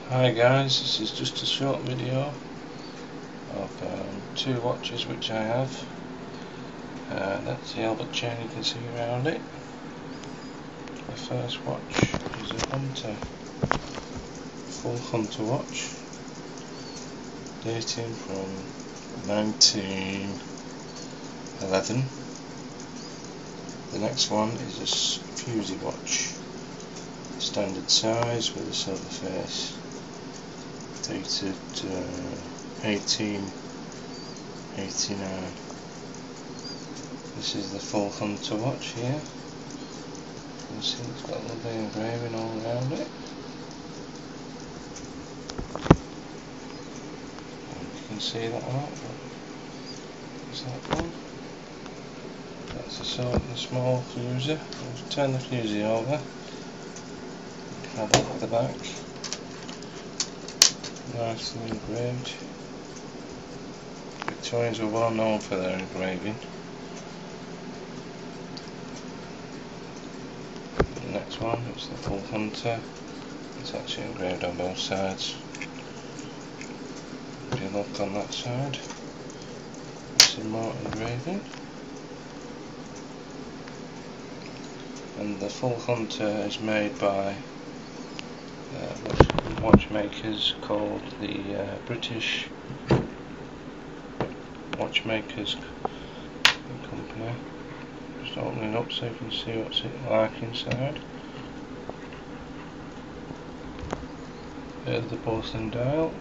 Hi guys, this is just a short video of two watches which I have. That's the Albert chain you can see around it. The first watch is a Hunter, full Hunter watch, dating from 1911. The next one is a fusee watch, standard size with a silver face, dated 1889. This is the full Hunter watch here. You can see it's got a lovely engraving all around it. You can see that out. Is that one? That's the small fusee. I'll turn the fusee over. Have a look at the back. Nicely engraved. Victorians were well known for their engraving. The next one, it's the full Hunter. It's actually engraved on both sides. If you look on that side, it's some more engraving. And the full Hunter is made by watchmakers called the British Watchmakers Company. Just opening it up so you can see what's it like inside. There's the porcelain dial,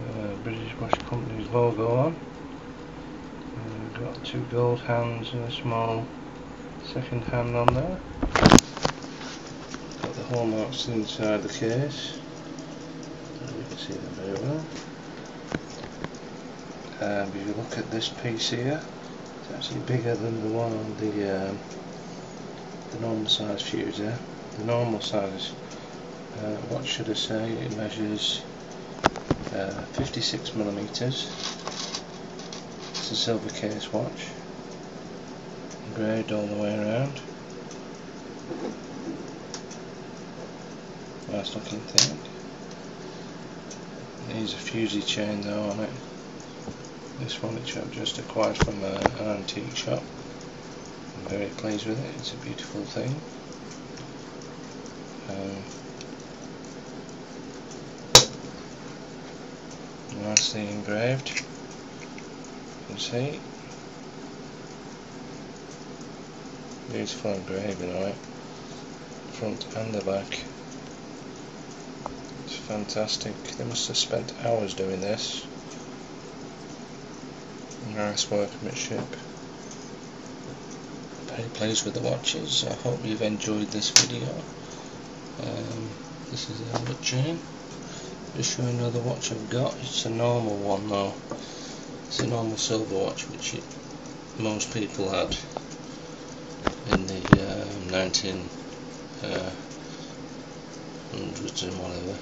the British Watch Company's logo on. Got two gold hands and a small second hand on there. Got the hallmarks inside the case. You can see them very well. If you look at this piece here, it's actually bigger than the one on the normal size fusee. The normal size, what should I say, it measures 56mm. It's a silver case watch, engraved all the way around. Nice looking thing. There's a fusee chain though on it. This one which I've just acquired from an antique shop. I'm very pleased with it, it's a beautiful thing. Nicely engraved, you can see. Beautiful engraving on it, front and the back. It's fantastic. They must have spent hours doing this. Nice workmanship. Very pleased with the watches. I hope you've enjoyed this video. This is the Albert chain. Just showing another watch I've got. It's a normal one though. It's a normal silver watch which most people had in the 1900s and whatever.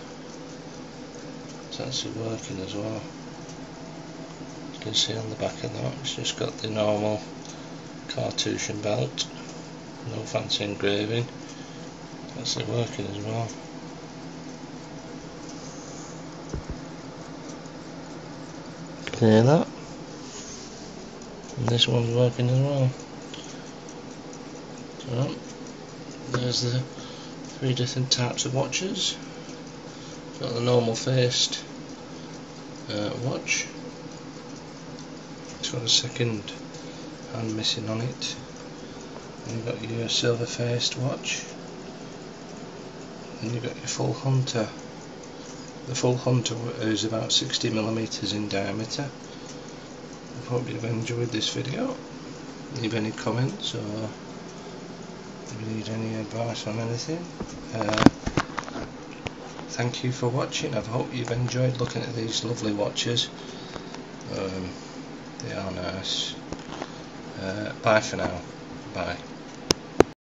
It's actually working as well. You can see on the back of that, it's just got the normal cartouche belt, no fancy engraving. It's actually working as well. Can you hear that? And this one's working as well. So, there's the three different types of watches. Got the normal faced watch. It's got a second hand missing on it. And you've got your silver faced watch. And you've got your full Hunter. The full Hunter is about 60mm in diameter. I hope you've enjoyed this video. Leave any comments or if you need any advice on anything. Thank you for watching. I hope you've enjoyed looking at these lovely watches. They are nice. Bye for now. Bye.